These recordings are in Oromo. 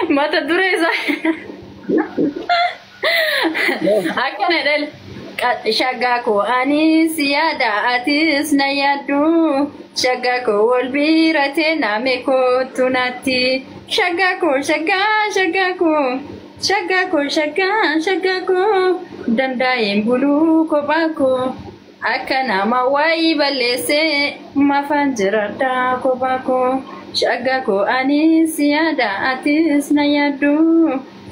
mata dureza akkana dal shagako anis yada atis nayadu shagako wal birate nameko tunati shagako shagako dandayen bulu ko bako akana mawai balese mafanjirata ko bako shagako anis yada atis nayadu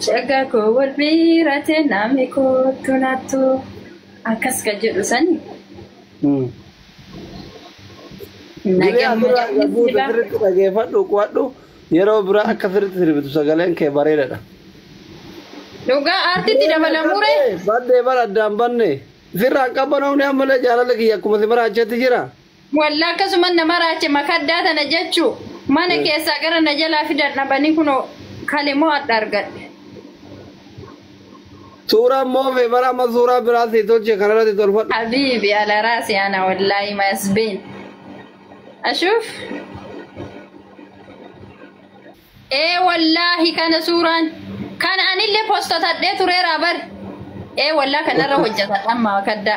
shagako wal birate nameko tunatu akas ka jedhu sani dhaggeeffadhu quwadhu yeroo bira akka sirriitti sirbitu sagaleen kee bareedaadha. Dhugaa aartiitti dabalamure baddee bara addaan banne sirraa qabbanoomne ammallee jaalala kiyya akkuma si maraachetti jira. Walla akkasuma nama raache makaddaa tana jechuu mana keessaa gara na jalaa fidan dhabanii kunoo kalimoo adda argadhe. Suuraa moofe bara amma suuraa biraati tolche kanarratti tolfadhu. Habibi ala raasi ana wallahi masbin. Ashuf wallahi kana suuraan kana anillee postotadhee tureera bar wallahi kanarra hojjeta amma kadda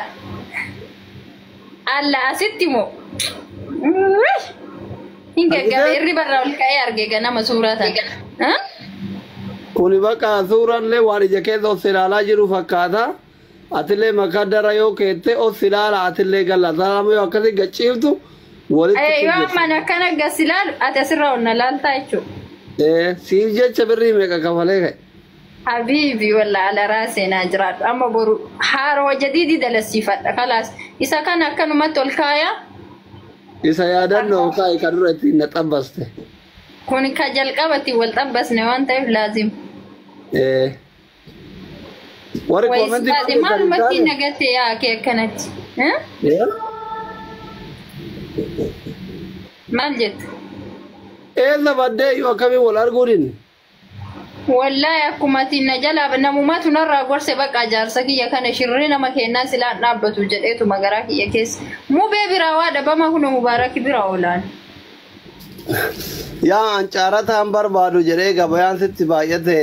alla asitti moo hinga gabeerri barra ol ka'ee arge ganama suuraa tan kuni bakka suuranlee waan ija keessa of ilaalaa jiru fakkaata atillee makadara yoo keette of ilaala atillee gallataama yoo akkasi gachiiftu walitti yoo mana kana gasilaalu ati asirra onna laaltaa jechuudha siif jecha birrii meeqa kafalee ka'e habibi walla ala raaseenaa jiraadhu amma boru haaroo jadiidi dalasiifadha kalaas isa kana akkanumatti ol kaayaa isa yaadannoo kaa'e ka dura ittiin na xabbaste kun ka jalqabatti wal xabbasne waan ta'eef laazim warri koomentii maalumatti nagatte yaa kee akkanatti maal jettu eessa baddee yoo akkamii wal arguudhin wallahi akkumatti na jalaa namumatu narraa gorse baqa jaarsa kiyya kana shirri nama kennaa silaan dhaabbatu jedheetu magaraa kiyya keessa mubee biraa waa dhabama kun mubaarak biraa oolaan yaa ancaarataan barbaadu jedhee gabayaan sitti baay'ate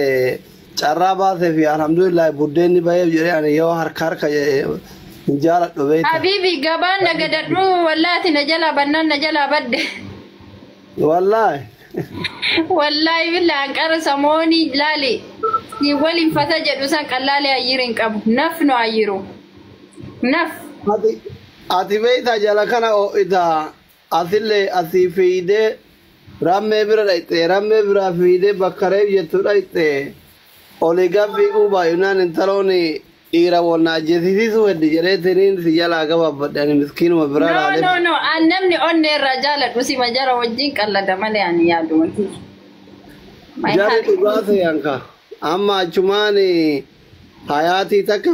carraa baasee fi alhamdulillah buddeenni baay'ee jedhee ani yoo harka jaaladhu beekta. Habibi gabaan nagadadhu wallahi na jalaa bannaan na jalaa badde. Wallahi. Wallahi billahi anqara samooni laali ni waliin fata jedhu san qallaale ayyirin qabu naf no ayyiru naf. Ati beekta jala kana ita asille asii fiidee rammee bira dhayxe rammee biraa fiidee bakkareef jettu dhayxe olii gabbii quubaa yunaan intalooni dhiira wonna ajjeesisiisu heddi jedhee tiriin si jalaa gabaabadhe ani miskiinuma biraa laalee. No an namni onne irraa jaaladhu si majara wajjin qallada malee ani yaadu wanti. Jaalli dhugaasa yanka amma achumaani hayaatii takka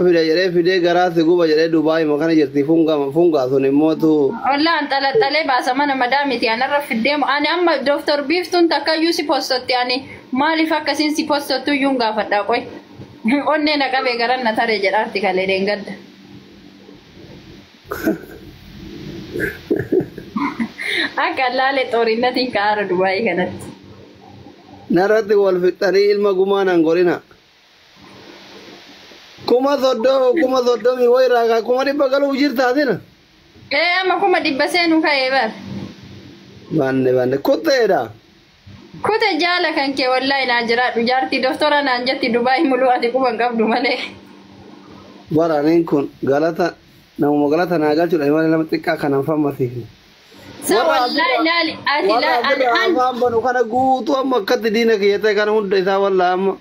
fidee garaa si guba jedhee Dubaay makana jirti fungaa sun immootu. Wallaan xalaxalee baasa mana madaamiti anarra fiddeemu ani amma Dr. Biiftuun takkayyuu si postotti ani maaliif akkasiin si postottu iyyuu gaafadhaa qoy. Onnee na qabee garan na taree jedhaarti kalee deengadda. Akka laalee xoorinnatiin ka'aara Dubaay kanatti. Narratti wal fixanii ilma gumaan angorina. Kuma soddomi wayirraa kuma dhibba galuu jirtaatina. Amma kuma dhibba seenuu ka'ee bar. Banne kutteedha. Kute jaala kan kee wallahi naa jiraadhu jaartii doktora naan jetti Dubaay muluu ati quban qabdu malee. Waraaniin kun galata namuma galata naa galchuudha malee nama xiqqaa kanaan fammasiifne. Wallahi laali ati afaan banu kana guutuu amma akkatti diina kiyyatee kana hunda isaa wallaa amma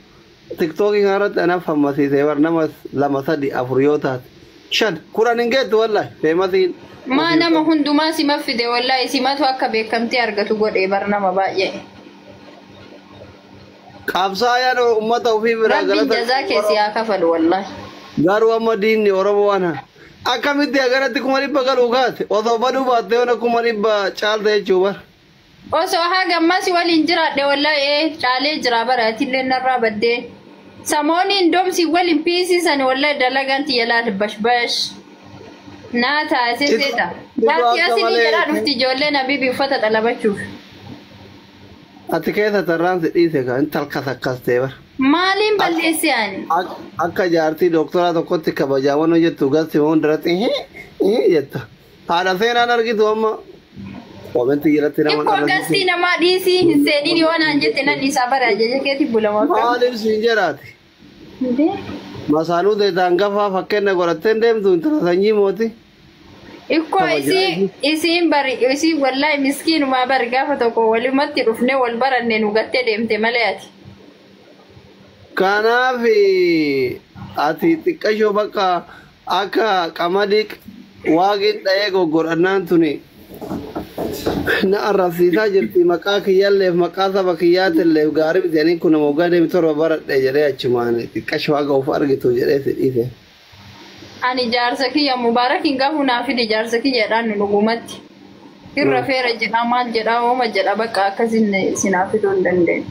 tiktokii kanarratti anaaf fammasiisee bar nama 2 3 4 yoo taate 5 10 hin geettu wallahi feemasiin. Maa nama hundumaa sima fide wallahi simatu akka beekamtee argatu godhee bar nama baay'ee. Qabsaayaan ummata ofii biraa galata. Rabbi jazaa keessi haa kafalu wallahi. Garuu amma diinni Oromoo waan akkamitti agarratti kuma dhibba galuu kaate osoo baduu baattee ona kuma dhibba caalta jechuu bara. Osoo haa gammasi waliin jiraadhe wallahi caalee jira bara atillee narraa baddee. Samooniin doomsi waliin piisisan wallahi dalagaan tiyyalaal bashbash. Naa taasiseeta. Gaatii asii jedhaa dhufti ijoolleen Habibi uffata xalabachuuf. ati keessa tarraan si dhiise kan talkas akkas ta'e bar. Maaliin balleessi ani? Akka jaartii dooktoraa tokkotti kabajaawwan hojjettu gasti moo hundarratti jetta. Haadha seenaan argitu amma koomenti jalatti nama dhalatu. Ikkoo gasti namaa dhiisii hin seeniin yoo naan jette nan dhiisaa bara ajaja keetti bulama. Maaliif siin jiraati? Masaanuu deetaan gafaa fakkeenya godhatteen deemtu intala sanyii mooti. Ikkoo isiin bari isiin wallahi miskiinumaa bari gaafa tokko walumatti dhufne wal baranne nu gattee deemte malee ati. Kanaaf ati xiqqashoo bakka akka qamadii waaqin dha'ee goggodhannaan tuni na arrabsiisaa jirti maqaa kiyyaalleef maqaa saba kiyyaatilleef gaarii bitanii kun nama ogaa deemi torba baradhe jedhee achumaan xiqqashoo haga of argitu jedhee si dhiise. Ani jaarsa kiyya mubaarakiin gahu naaf fide jaarsa kiyyaadhaan nu dhugumatti. Irra feera jedha maal jedha ooma jedha bakka akkasin sinaaf fiduu hin dandeenye.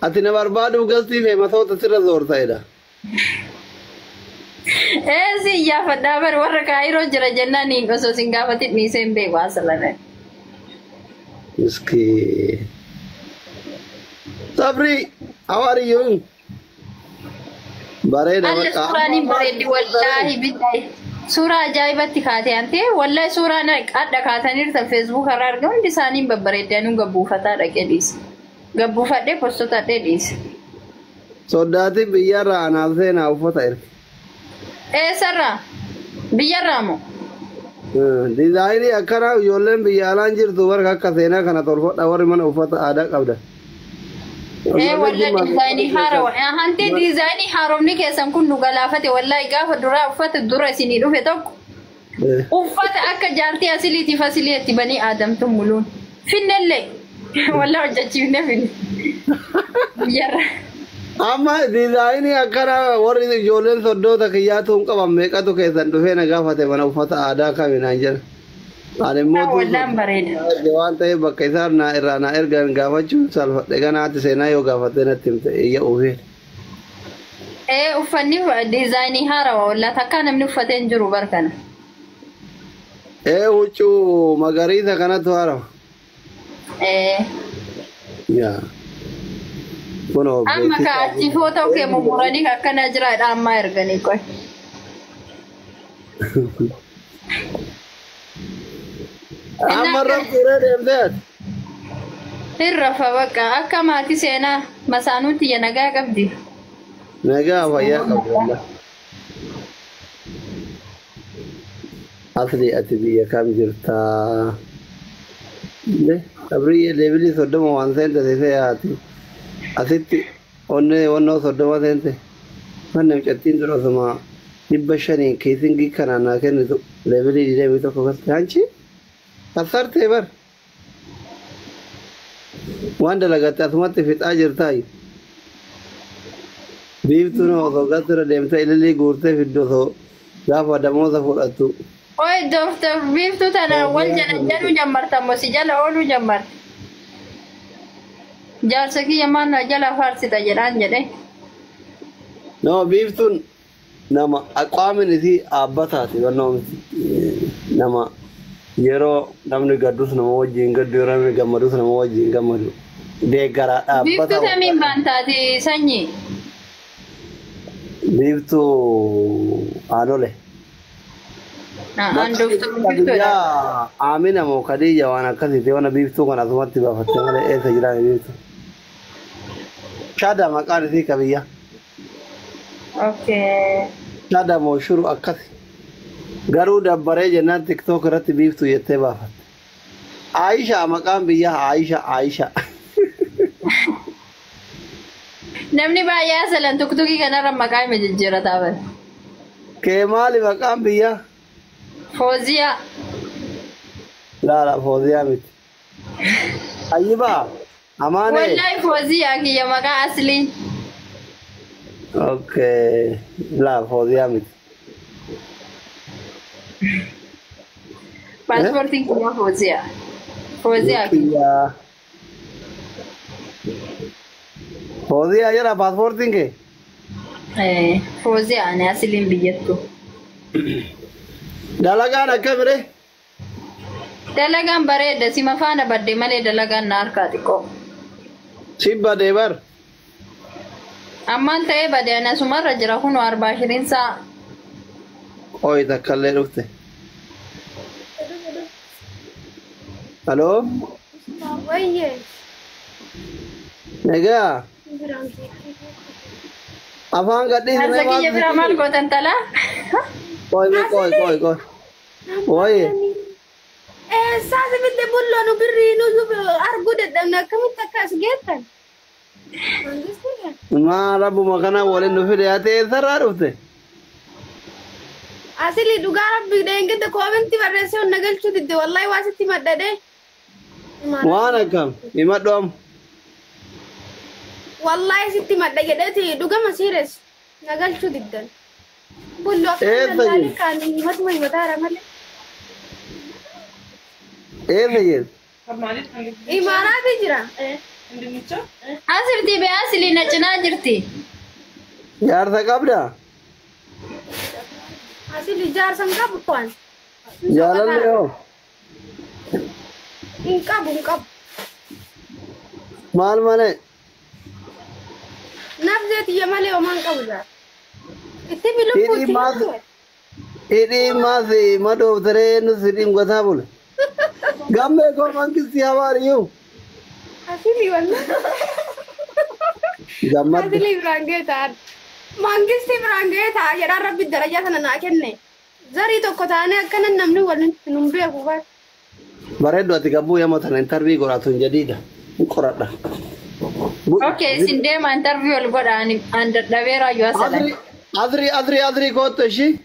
Ati na barbaaduuf gastii fi masoota sirra zoorta'edha. Si iyyaafadhaa bari warra kaayiroo jira jennaan osoo sin gaafatin dhiisee hin beeku asalana. Miskii. Sabri, how are you? Bareeda bakka. Alla suuraaniin bareeddi wallaahi bittae. Suuraa ajaa'ibatti kaatee ante wallahi suuraan adda kaataniirta feesbuuk irraa argamu hundi isaaniin babbareedanii gabbuufataa dhaqee dhiise. Gabbuufadhee postotadhee dhiise. Soddaatii biyyarraa anaaf seenaa uffata erge. Eessarraa? Biyyarraa moo? Diizaayinii akkana ijoolleen biyya alaan jirtu warra akka seenaa kana tolfadha warri mana uffata aadaa qabdan. Walla diizaayinii haarawa. Hanti diizaayinii haaromni keessan kun nu galaafate wallahi gaafa duraa uffata dura isinii dhufe tokko. Uffata akka jaartii asiliitiif asiliitti banii aadamtu muluun. Finnellee wallahi hojjechiifne finne. Biyyarra. Amma diizaayinii akkana warri ijoolleen soddoota kiyyaatu hin qaban meeqatu keessan dhufee na gaafate mana uffata aadaa kaminaan jira. Ani immoo wallaan bareeda. Waan ta'eef bakka isaan na irraa na ergan gaafachuun salphadhe ganaatti seenaa yoo gaafattee natti himte iyya uufeen. Uffanni diizaayinii haarawa wallaa takkaa namni uffatee hin jiru barkana. Huccuu magariisa kanatu haarawa. Yaa. Amma ka'achi footoo kee mummuranii akkana jiraadha amma erganii qoy. Amma rafuree deemteet. Hirrafa bakka akka maatii seenaa masaanuutti ya nagaa qabdi. Nagaa fayyaa qabdi. Asli ati biyya kam jirtaa? Abriye leebili soddoma waan seente seesee yaati. Asitti onnoo soddoma seente. Kan namcattiin dura osuma 500 keesingii kanaan naa kennitu leebili 21 gosti hanchi. Kasarte bar. Waan dalagatte asumatti fixaa jirtaayi. Biiftuun osoo gasira deemtee ililii guurtee fiddu osoo gaafa damoosa fudhattu. Oi Dr. Biiftuu tana wal jedhu jammarta moo si jala ooluu jammarta. Jaarsa kiyya maannaa jala faarsita jedhaan jedhe. No biiftuun nama aqaamin isii aabbataati nama yeroo namni gaddus nama wajjin gaddu yeroo namni gammadus nama wajjin gammadu deeggaraa dhaabbata. Biiftuu kamiin baantaati sanyii? Biiftuu aanole. Amina moo Khadija waan akkasitti waan biiftuu kana asumatti baafattee malee eessa jiraan biiftuu. Shada maqaan isii qabiyya. Okay. Shada moo shuru akkasi. Garuu dabbaree jennaan TikTok irratti biiftuu jettee baafatte. Aisha maqaan biyya Aisha. Namni baay'ee asalan tuktukii kanarra maqaa hima jijjiirataa bara. Kee maali maqaan biyya? Fozia. La Fozia miti. Ayyiba. Amane. Wallahi Fozia kiyya maqaa asli. Okay. La Fozia miti. Pasporting kiyya Fozia. Fozia kiyya. Fozia jira pasporting ke? Fozia ani aslin biyyattu. Dalagaan akkamire? Dalagaan bareeda si mafaana badde malee dalagaan na harkaa xiqqoo. Sibba deebar. Ammaan ta'ee badee ana sumarra jira kun 24 saa. Oyi takkallee dhufte. Haloo? Wayye. Nagaa. Afaan gadhiisne Harsa kiyya bira maal gootan talaa? Koi. Oyi. Saasi bitte bullo nu birri nu argu dadhabna akkamitti akkas geettan? Maa rabbuma kana waliin nu fide ati eessarraa dhufte? Asili dhugaa rabbi deengete koomenti barreessee onna galchuu didde wallahi waa sitti maddade. Waan akkam himadhu amma. Wallahi sitti madda jedheeti dhugama siires na galchuu diddan. Bullo Eessa akkamitti jiru? kan himatuma himataara malee. Eessa jirti? Imaaraati jira. Asirtii bee asilii na cinaa jirti. Jaarsa qabdaa? Asili jaarsan qabu waan. Jaalalli hoo? Hin qabu. Maal malee? Nafzeeti malee homaan qabu jira. Itti bilubbuutti. Hidhii maasi madooftaree nu sidhiin gotaa bule. Gammee koo mangisti habaariyyuu. Asili wallahi. Gammadde. Asili Ibraangeetaa. Mangisti Ibraangeetaa jedhaan rabbi darajaa sana naa kenne. Zarii tokko taanee akkana namni waliin nun beeku bara. Bareeddu ati gabbuu yemmuu tana intarvii godhatu hin jedhiidha. Hin qoradha. Okay, isin deema interview wal godhaan an dadhabeera yoo asadan. Adri kootu ishii.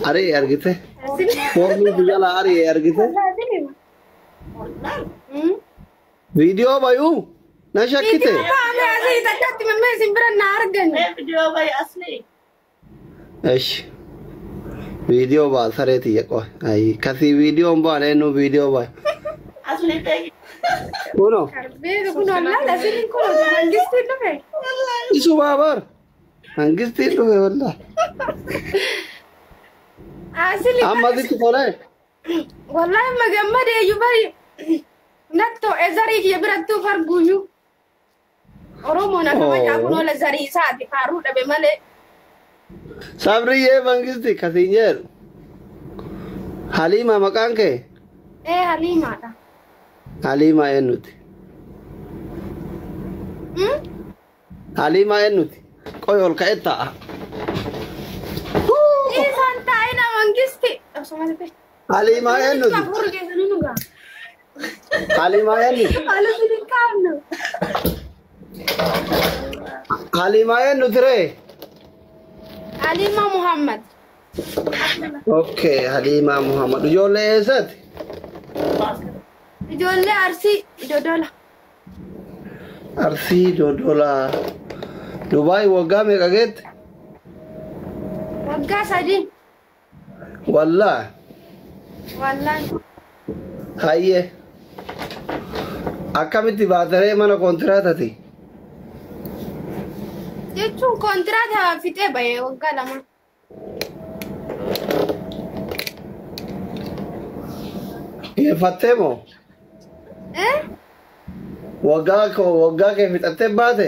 Ari argite. Asili. Foormii biyyala ari argite. Viidiyoo bayuu na shakkite. Asili takkatti mammee isin bira na argan. Esh. Video ba sareti ya ko. Ai kasi video ba ne no video ba. Kuno. Karbeeru kun wallahi asili kun mangisti dhufe. Isu babar. Mangisti dhufe wallahi. Asili. Amma zitti tole. Wallahi magammade yubari. Natto ezari ki birattu farguyu. Oromo na kama ya kuno la zari saati faru dhabe male. Sabriye mangisti kasinyer. Halima maqaan kee? Halimaadha. Halima eenyuti? Halima eenyuti? Qoy ol ka'e ta'a. Isaan taa'ina mangisti. Halima eenyuti? Kafuru keessanii nu gaa. Halima eenyuti? Haala sidin qaabnu. Halima eenyuti ree? Halima Muhammad. Okay, Halima Muhammad. Ijoollee eessaati? Ijoollee Arsii Dodola. Arsii Dodola. Dubaay waggaa meeqa geette? Waggaa sadii. Wallahi. Wallahi. Hayyee. Akkamitti baataree mana kontiraatati? Jechuun kontiraata fixee bahee waggaa lama. Geeffattee moo? Waggaa kee fixattee baate?